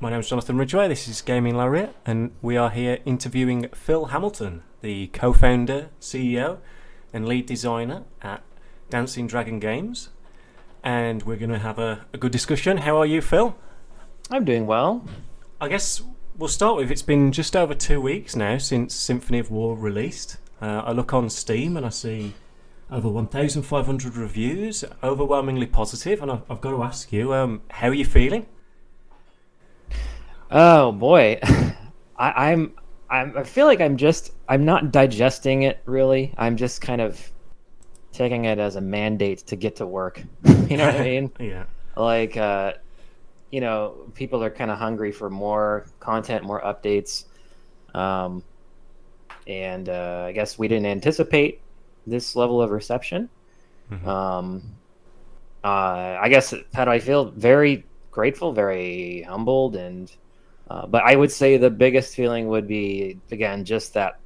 My name is Jonathan Ridgway, this is Gaming Lariat, and we are here interviewing Phil Hamilton, the co-founder, CEO, and lead designer at Dancing Dragon Games. And we're going to have a good discussion. How are you, Phil? I'm doing well. I guess we'll start with, it's been just over 2 weeks now since Symphony of War released. I look on Steam and I see over 1,500 reviews, overwhelmingly positive, and I've got to ask you, how are you feeling? Oh boy, I feel like I'm not digesting it really. I'm just kind of taking it as a mandate to get to work. You know what I mean? Yeah. Like, people are kind of hungry for more content, more updates. And I guess we didn't anticipate this level of reception. Mhm. I guess how do I feel? Very grateful, very humbled, and but I would say the biggest feeling would be again just that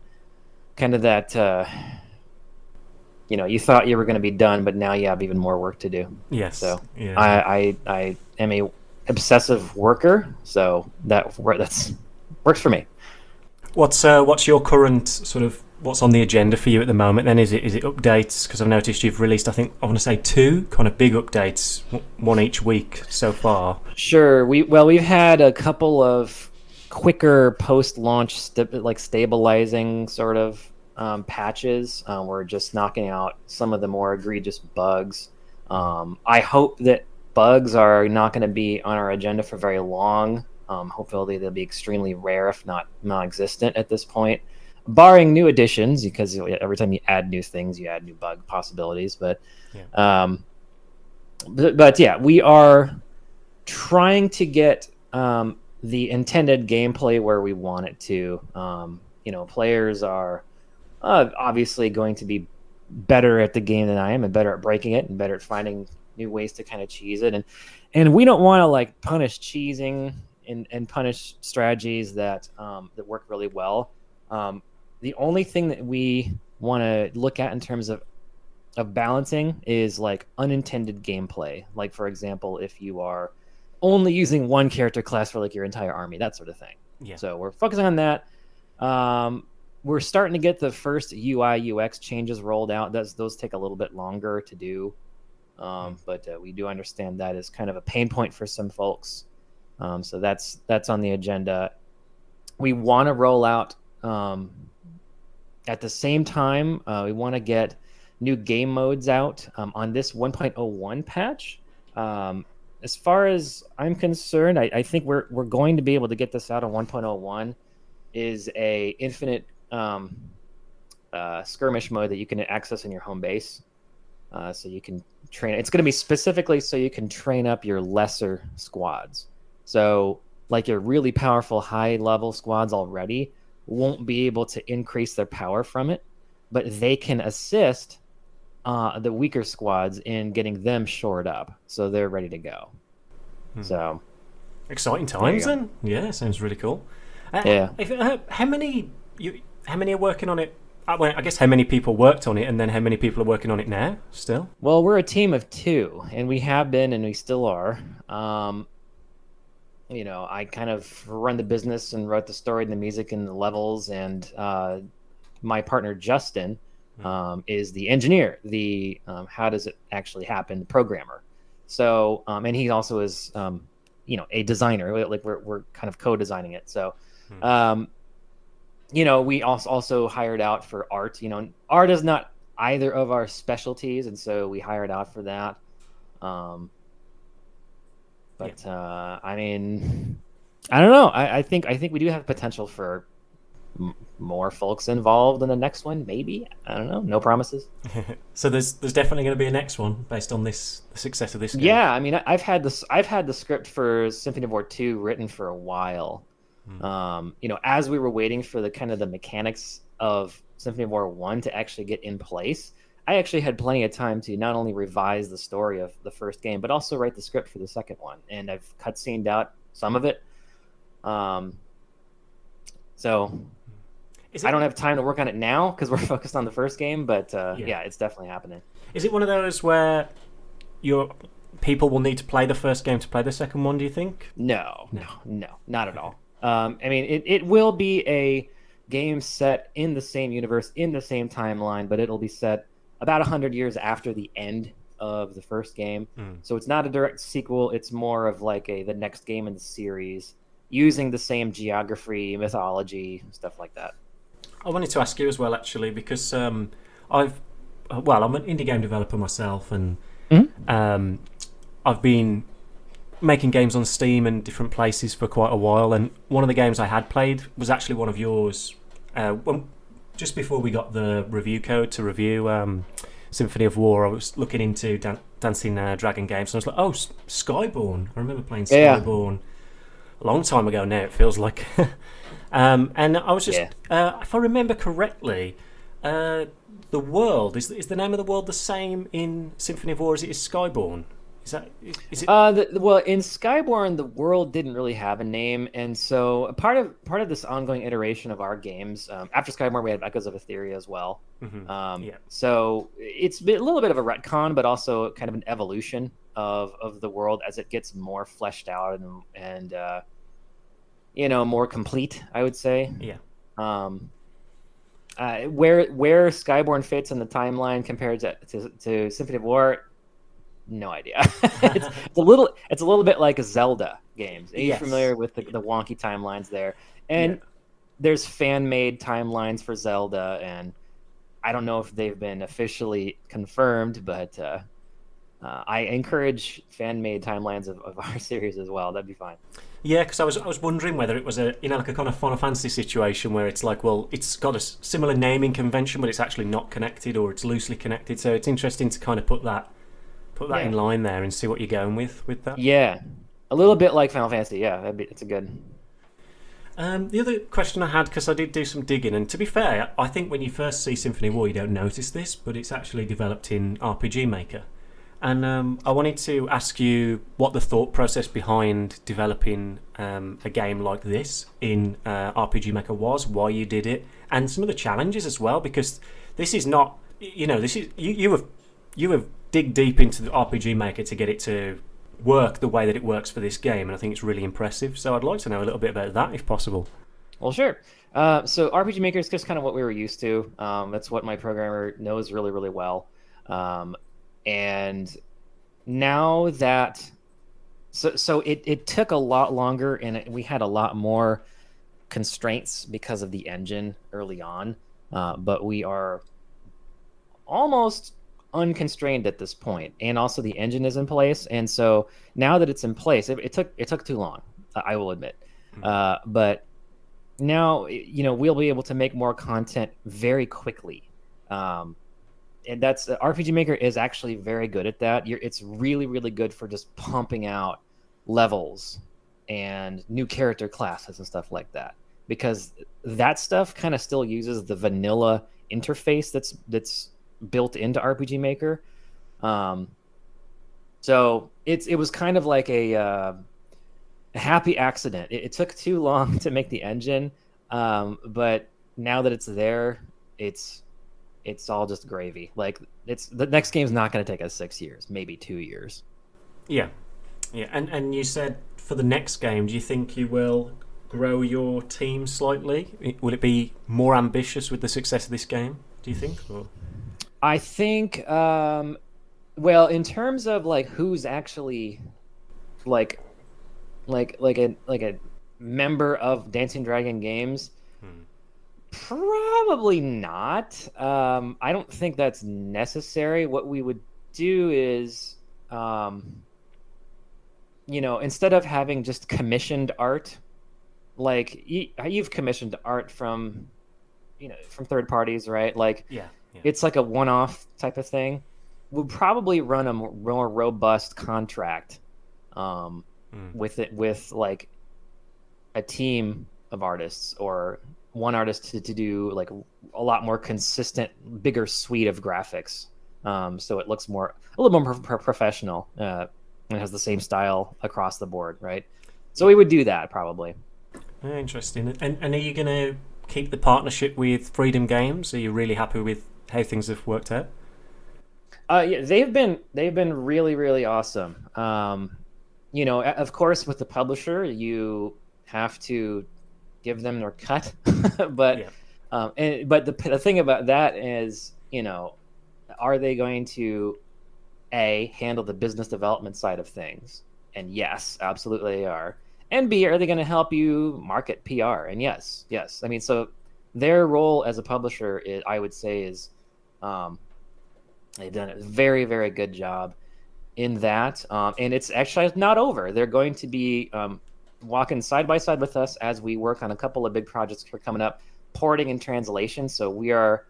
kind of that you thought you were going to be done, but now you have even more work to do. Yes. So Yeah. I am a obsessive worker, so that's works for me. What's your current sort of what's on the agenda for you at the moment? Then is it updates? Because I've noticed you've released, I want to say two kind of big updates, one each week so far. Sure. We've had a couple of quicker post-launch stabilizing sort of patches. We're just knocking out some of the more egregious bugs. I hope that bugs are not going to be on our agenda for very long. Hopefully they'll be extremely rare, if not non-existent at this point, barring new additions, because every time you add new things, you add new bug possibilities. But Yeah. but yeah, we are trying to get the intended gameplay where we want it to. Players are obviously going to be better at the game than I am, and better at breaking it, and better at finding new ways to kind of cheese it. And we don't want to like punish cheesing and punish strategies that work really well. The only thing that we want to look at in terms of balancing is like unintended gameplay. Like, for example, if you are only using one character class for like your entire army, that sort of thing. Yeah. So we're focusing on that. We're starting to get the first UI UX changes rolled out. Those take a little bit longer to do, but we do understand that is kind of a pain point for some folks. So that's on the agenda. We want to roll out at the same time. We want to get new game modes out on this 1.01 patch. As far as I'm concerned, I think we're going to be able to get this out on 1.01. Is a infinite skirmish mode that you can access in your home base. So you can train. It's going to be specifically so you can train up your lesser squads. So like your really powerful high level squads already won't be able to increase their power from it, but they can assist the weaker squads in getting them shored up, so they're ready to go. So Exciting times then. Yeah, sounds really cool. Yeah. How many are working on it? Well, I guess how many people worked on it, and then how many people are working on it now? Still. Well, we're a team of two, and we have been, and we still are. I kind of run the business and wrote the story and the music and the levels, and my partner Justin is the engineer, the how does it actually happen programmer. So and he also is a designer. Like we're kind of co-designing it. So we also hired out for art. Art is not either of our specialties, and so we hired out for that. I mean, I don't know. I think we do have potential for more folks involved in the next one. Maybe, I don't know. No promises. So there's definitely going to be a next one based on the success of this game. Yeah, I mean, I've had the script for Symphony of War 2 written for a while. As we were waiting for the mechanics of Symphony of War 1 to actually get in place, I actually had plenty of time to not only revise the story of the first game, but also write the script for the second one. And I've cutscened out some of it. So I don't have time to work on it now because we're focused on the first game, but yeah, it's definitely happening. Is it one of those where you're people will need to play the first game to play the second one, do you think? No, not at all. I mean, it will be a game set in the same universe, in the same timeline, but it'll be set about 100 years after the end of the first game. So it's not a direct sequel. It's more of like the next game in the series, using the same geography, mythology, stuff like that. I wanted to ask you as well, actually, because I'm an indie game developer myself, and I've been making games on Steam and different places for quite a while. And one of the games I had played was actually one of yours. Just before we got the review code to review Symphony of War, I was looking into Dancing Dragon games, and I was like, "Oh, Skyborn!" I remember playing Skyborn a long time ago. Now it feels like. And I was just, if I remember correctly, the world is the name of the world the same in Symphony of War as it is Skyborn? Is it? Well, in Skyborn, the world didn't really have a name, and so part of this ongoing iteration of our games, after Skyborn, we had Echoes of Etheria as well. So it's a little bit of a retcon, but also kind of an evolution of the world as it gets more fleshed out and more complete, I would say. Yeah. Where Skyborn fits in the timeline compared to Symphony of War, no idea. It's a little bit like Zelda games. Are you familiar with the wonky timelines there? And there's fan-made timelines for Zelda, and I don't know if they've been officially confirmed, but I encourage fan-made timelines of our series as well. That'd be fine. Yeah, because I was wondering whether it was like a kind of Final Fantasy situation where it's like, well, it's got a similar naming convention, but it's actually not connected, or it's loosely connected. So it's interesting to kind of put that in line there and see what you're going with that. Yeah, a little bit like Final Fantasy. Yeah, it's a good. The other question I had, because I did do some digging, and to be fair, I think when you first see Symphony of War, you don't notice this, but it's actually developed in RPG Maker. And I wanted to ask you what the thought process behind developing a game like this in RPG Maker was, why you did it, and some of the challenges as well, because this is not, this is you have dig deep into the RPG Maker to get it to work the way that it works for this game, and I think it's really impressive. So I'd like to know a little bit about that, if possible. Well, sure. So RPG Maker is just kind of what we were used to. That's what my programmer knows really, really well. And now that, so it took a lot longer, and we had a lot more constraints because of the engine early on. But we are almost unconstrained at this point, and also the engine is in place. And so now that it's in place, it took too long, I will admit. But now, we'll be able to make more content very quickly. And that's RPG Maker is actually very good at that. It's really, really good for just pumping out levels and new character classes and stuff like that, because that stuff kind of still uses the vanilla interface that's built into RPG Maker. So it was kind of like a happy accident. It took too long to make the engine, but now that it's there, it's all just gravy. Like, the next game's not going to take us 6 years, maybe 2 years. Yeah. And you said for the next game, do you think you will grow your team slightly? Will it be more ambitious with the success of this game, do you think? Or? I think, well, in terms of like who's actually like a member of Dancing Dragon Games, probably not. I don't think that's necessary. What we would do is, instead of having just commissioned art, like you've commissioned art from third parties, right? Like, it's like a one-off type of thing. We'll probably run a more robust contract with like a team of artists, or one artist to do like a lot more consistent, bigger suite of graphics, so it looks a little more professional, and has the same style across the board, right? So we would do that probably. Interesting. And are you going to keep the partnership with Freedom Games? Are you really happy with how things have worked out? Yeah, they've been really really awesome. Of course, with the publisher, you have to give them their cut, but Yeah. the thing about that is, are they going to handle the business development side of things? And yes, absolutely they are. And B, are they going to help you market PR? And yes. I mean, so their role as a publisher, I would say, is um, they've done a very, very good job in that. And it's actually not over. They're going to be walking side by side with us as we work on a couple of big projects for coming up, porting and translation. So we are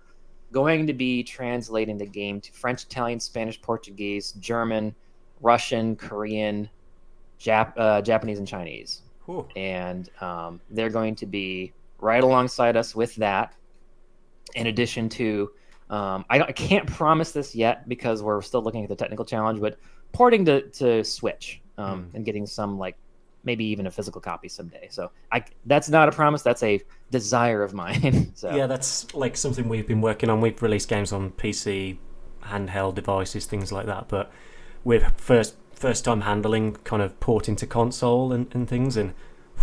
going to be translating the game to French, Italian, Spanish, Portuguese, German, Russian, Korean, Japanese, and Chinese. Whew. And they're going to be right alongside us with that. In addition to, I can't promise this yet because we're still looking at the technical challenge, but porting to Switch and getting some, like, maybe even a physical copy someday. So that's not a promise. That's a desire of mine. So Yeah, that's like something we've been working on. We've released games on PC, handheld devices, things like that. But we're first time handling kind of porting to console and things. And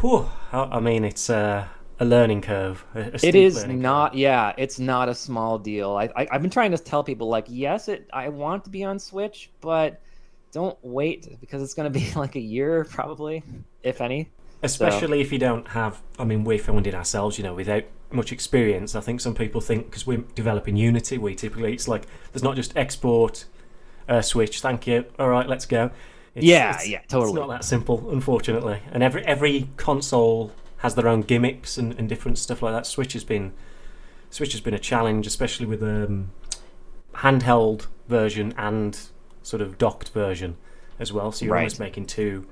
whew, I mean, it's a learning curve. A it steep is learning not. curve. Yeah, it's not a small deal. I've been trying to tell people, like, yes, I want to be on Switch, but don't wait because it's going to be like a year probably, if any. Especially if you don't have, I mean, we found it ourselves, without much experience. I think some people think, because we're developing Unity, it's like, there's not just export, Switch, thank you, all right, let's go. Yeah, totally. It's not that simple, unfortunately. And every console has their own gimmicks and different stuff like that. Switch has been a challenge, especially with handheld version and sort of docked version as well. So you're almost making two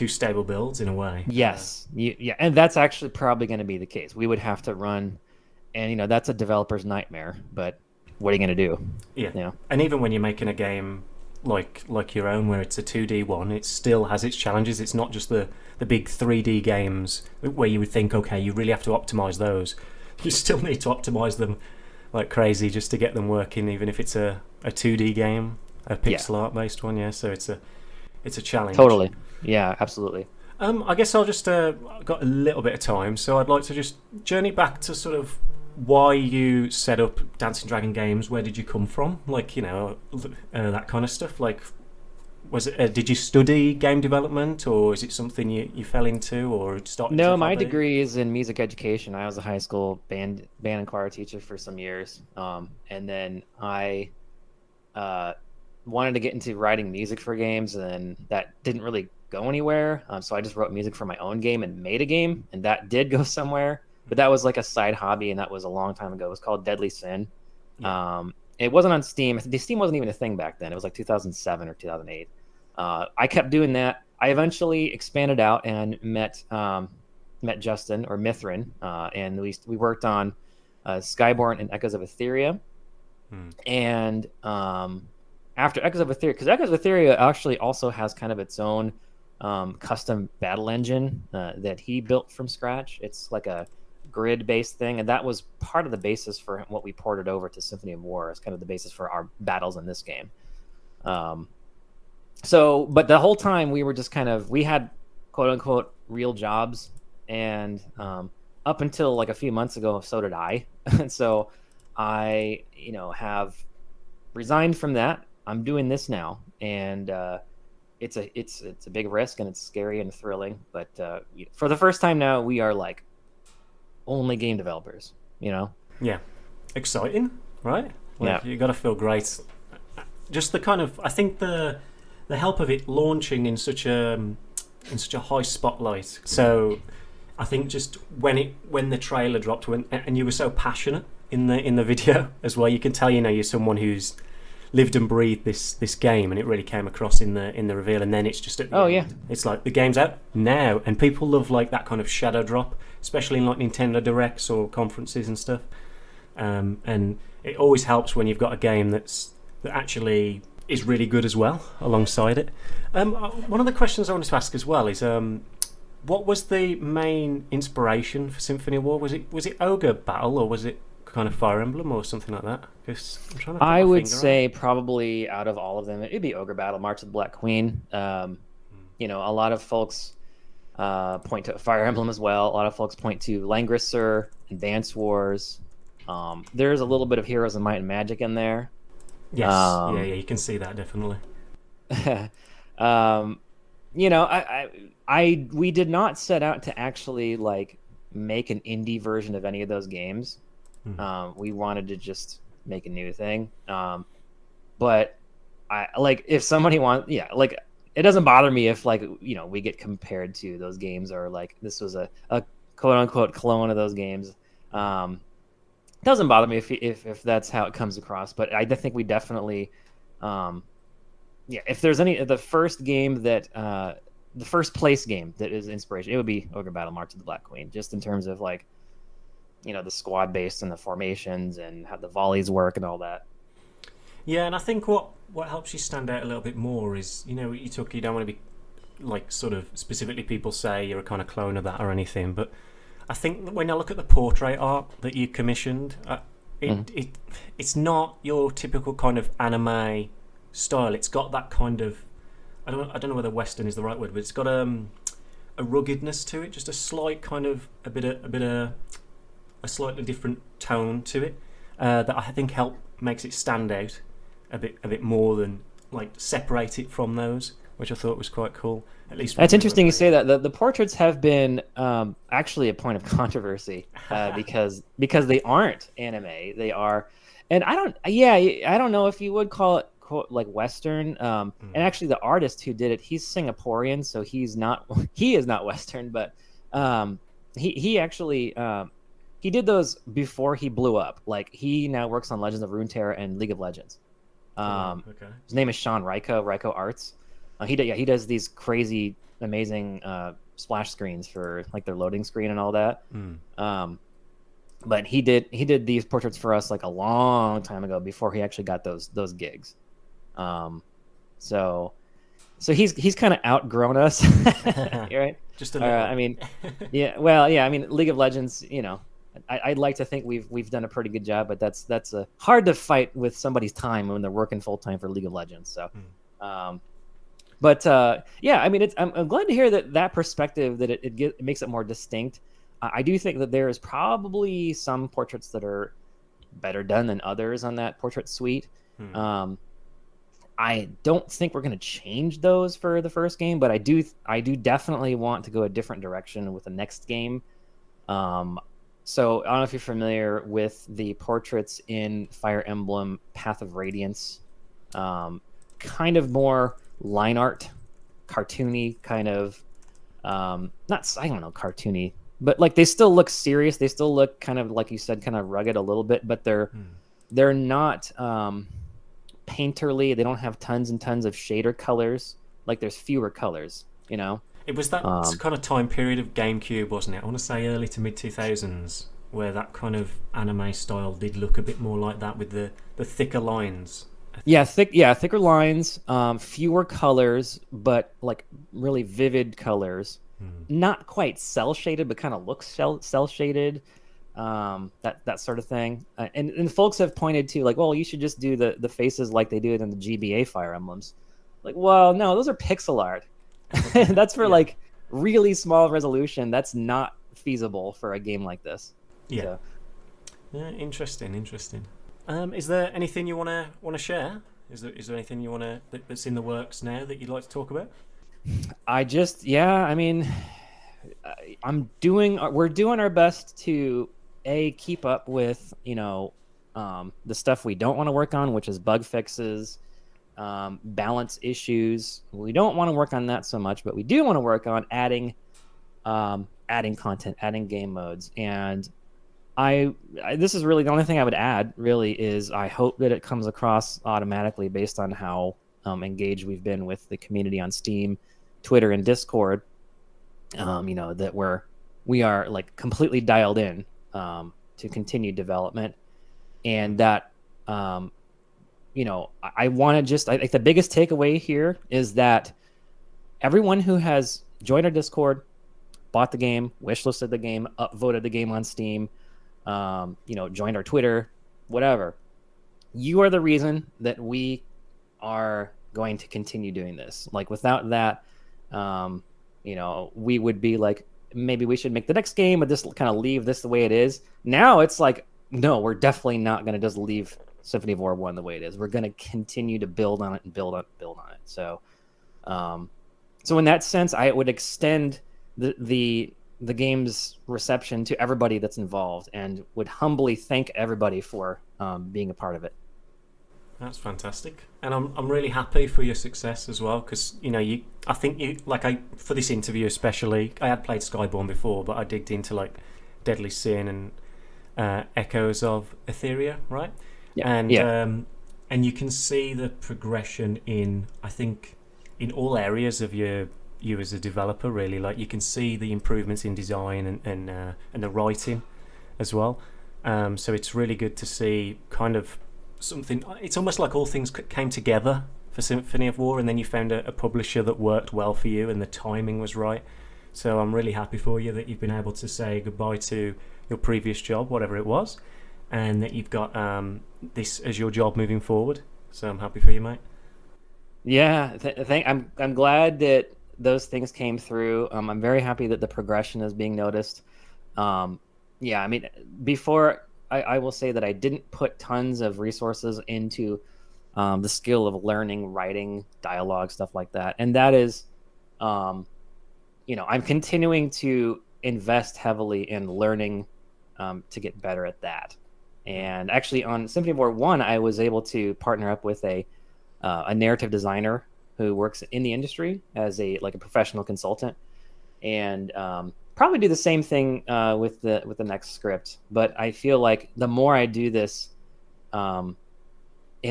stable builds in a way. Yes, and that's actually probably going to be the case. We would have to run, and that's a developer's nightmare. But what are you going to do? Yeah. And even when you're making a game like your own, where it's a 2D one, it still has its challenges. It's not just the big 3D games where you would think, okay, you really have to optimize those. You still need to optimize them like crazy just to get them working, even if it's a 2D game, a pixel art based one. Yeah, so it's a challenge. Totally. Yeah, absolutely. I guess I'll just got a little bit of time, so I'd like to just journey back to sort of why you set up Dancing Dragon Games. Where did you come from? Like, that kind of stuff. Like, was it? Did you study game development, or is it something you fell into or started? No, my degree is in music education. I was a high school band and choir teacher for some years, and then I wanted to get into writing music for games, and that didn't really go anywhere. So I just wrote music for my own game and made a game, and that did go somewhere. But that was like a side hobby, and that was a long time ago. It was called Deadly Sin. Yeah. It wasn't on Steam. The Steam wasn't even a thing back then. It was like 2007 or 2008. I kept doing that. I eventually expanded out and met Justin, or Mithrin, and we worked on Skyborn and Echoes of Etheria. And after Echoes of Etheria, because Echoes of Etheria actually also has kind of its own custom battle engine that he built from scratch. It's like a grid-based thing, and that was part of the basis for what we ported over to Symphony of War. It's kind of the basis for our battles in this game. But the whole time we were just we had quote-unquote real jobs, and up until like a few months ago, so did I. And so I, have resigned from that. I'm doing this now, and it's a big risk, and it's scary and thrilling. But for the first time now, we are like only game developers. Yeah, exciting, right? Yeah, you got to feel great. Just the kind of, I think the help of it launching in such a high spotlight. So I think just when the trailer dropped, and you were so passionate in the video as well, you can tell you're someone who's lived and breathed this game, and it really came across in the reveal. And then it's just at the end. It's like the game's out now, and people love like that kind of shadow drop, especially in like Nintendo Directs or conferences and stuff. And it always helps when you've got a game that actually is really good as well alongside it. One of the questions I wanted to ask as well is, what was the main inspiration for Symphony of War? Was it Ogre Battle, or was it kind of Fire Emblem or something like that? Because I'm trying to. Put I my would finger on say probably out of all of them, it'd be Ogre Battle, March of the Black Queen. You know, a lot of folks point to Fire Emblem as well. A lot of folks point to Langrisser, Advance Wars. There's a little bit of Heroes of Might and Magic in there. Yes, yeah, you can see that definitely. You know, we did not set out to actually like make an indie version of any of those games. We wanted to just make a new thing. But I like if somebody wants, like it doesn't bother me if like, you know, we get compared to those games or like this was a quote unquote clone of those games. Doesn't bother me if that's how it comes across, but I think we definitely, if there's the first game that, the first place game that is inspiration, it would be Ogre Battle March of the Black Queen, just in terms of like, you know, the squad based and the formations and how the volleys work and all that. Yeah, and I think what helps you stand out a little bit more is, you know, you don't want to be like sort of specifically people say you're a kind of clone of that or anything, but I think when I look at the portrait art that you commissioned, it's not your typical kind of anime style. It's got that kind of, I don't know whether Western is the right word, but it's got a ruggedness to it, just a slight kind of a slightly different tone to it that I think makes it stand out a bit more than like separate it from those, which I thought was quite cool. At least that's interesting you say that. The portraits have been actually a point of controversy because they aren't anime. They are, and I don't know if you would call it like Western. And actually, the artist who did it, he's Singaporean, so he is not Western, but he actually he did those before he blew up. Like he now works on Legends of Runeterra and League of Legends. Okay. His name is Sean Ryko Arts. He does these crazy, amazing splash screens for like their loading screen and all that. But he did these portraits for us like a long time ago before he actually got those gigs. So he's kind of outgrown us, right? Just a little. I mean, I mean, League of Legends, you know, I'd like to think we've done a pretty good job, but that's hard to fight with somebody's time when they're working full time for League of Legends. So, but I mean, I'm glad to hear that perspective, that it makes it more distinct. I do think that there is probably some portraits that are better done than others on that portrait suite. I don't think we're going to change those for the first game, but I do definitely want to go a different direction with the next game. So I don't know if you're familiar with the portraits in Fire Emblem Path of Radiance. Kind of more line art, cartoony kind of, cartoony, but like they still look serious. They still look kind of, like you said, kind of rugged a little bit, but they're not painterly. They don't have tons and tons of shader colors. Like there's fewer colors, you know? It was that kind of time period of GameCube, wasn't it? I want to say early to mid 2000s, where that kind of anime style did look a bit more like that with the thicker lines. Thicker lines, fewer colors, but like really vivid colors. Not quite cell shaded, but kind of looks cell shaded. That sort of thing. And folks have pointed to like, well, you should just do the faces like they do it in the GBA Fire Emblems. Like, well, no, those are pixel art. That's for like really small resolution. That's not feasible for a game like this. Yeah. So. Yeah, interesting. Is there anything you want to share? Is there anything you want that's in the works now that you'd like to talk about? I mean, we're doing our best to keep up with, you know, the stuff we don't want to work on, which is bug fixes, balance issues. We don't want to work on that so much, but we do want to work on adding content, adding game modes. And this is really the only thing I would add, really, is I hope that it comes across automatically based on how engaged we've been with the community on Steam, Twitter, and Discord. You know, that we are like completely dialed in to continue development, and that you know, I want to I think the biggest takeaway here is that everyone who has joined our Discord, bought the game, wishlisted the game, upvoted the game on Steam, joined our Twitter, whatever. You are the reason that we are going to continue doing this. Like without that, we would be like, maybe we should make the next game, but just kind of leave this the way it is. Now it's like, no, we're definitely not going to just leave Symphony of War 1 the way it is. We're going to continue to build on it and build on it. So, so in that sense, I would extend the game's reception to everybody that's involved, and would humbly thank everybody for being a part of it. That's fantastic, and I'm really happy for your success as well, because I think for this interview especially, I had played Skyborn before, but I digged into like Deadly Sin and Echoes of Etheria, right? Yeah. And you can see the progression in all areas of you as a developer, really. Like you can see the improvements in design and the writing as well. So it's really good to see kind of something. It's almost like all things came together for Symphony of War, and then you found a publisher that worked well for you and the timing was right. So I'm really happy for you that you've been able to say goodbye to your previous job, whatever it was, and that you've got this as your job moving forward. So I'm happy for you, mate. Yeah, I'm glad that those things came through. I'm very happy that the progression is being noticed. Before, I will say that I didn't put tons of resources into the skill of learning, writing, dialogue, stuff like that. And that is, I'm continuing to invest heavily in learning to get better at that. And actually on Symphony of War 1, I was able to partner up with a narrative designer who works in the industry as a professional consultant, and probably do the same thing with the next script. But I feel like the more I do this, and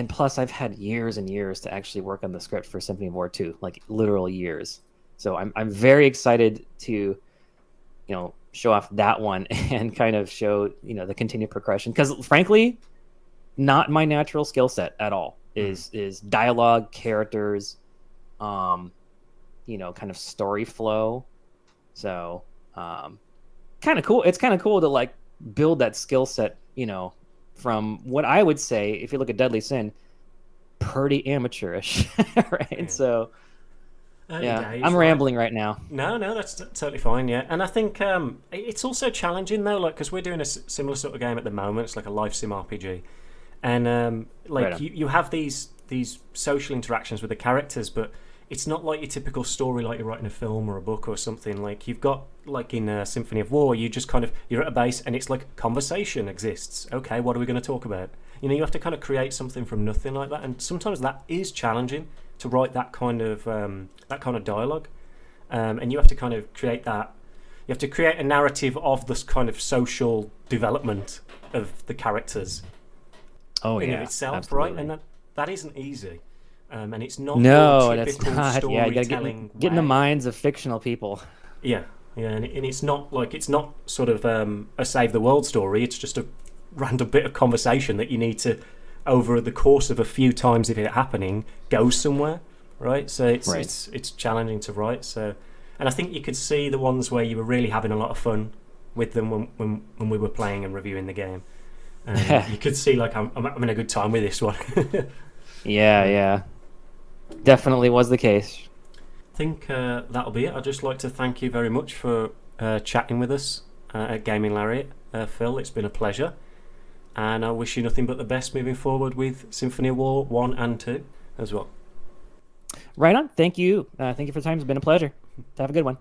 plus I've had years and years to actually work on the script for Symphony of War 2, like literal years. So I'm very excited to, show off that one and kind of show, the continued progression. Because frankly, not my natural skill set at all is dialogue, characters, kind of story flow. So kind of cool. It's kind of cool to build that skill set, from what I would say, if you look at Deadly Sin, pretty amateurish, right? Yeah. So days, I'm rambling right now. No, that's totally fine. Yeah, and I think it's also challenging though, because we're doing a similar sort of game at the moment. It's like a life sim RPG, and you have these social interactions with the characters, but it's not like your typical story like you're writing a film or a book or something. Like you've got in Symphony of War, you just you're at a base and it's like conversation exists. Okay, what are we going to talk about? You have to kind of create something from nothing like that, and sometimes that is challenging to write that kind of dialogue, and you have to kind of create that. You have to create a narrative of this kind of social development of the characters. Oh in yeah, itself, absolutely. right? And that isn't easy. And it's not that's typical not. Yeah, you storytelling. Get in the minds of fictional people. Yeah, and it's not sort of a save the world story. It's just a random bit of conversation that you need to, over the course of a few times if it's happening, go somewhere, right? So it's challenging to write. So, and I think you could see the ones where you were really having a lot of fun with them when we were playing and reviewing the game. You could see I'm having a good time with this one. Yeah. Definitely was the case. I think that'll be it. I'd just like to thank you very much for chatting with us at Gaming Lariat, Phil. It's been a pleasure, and I wish you nothing but the best moving forward with Symphony of War 1 and 2 as well. Right on. Thank you. Thank you for the time. It's been a pleasure. Have a good one.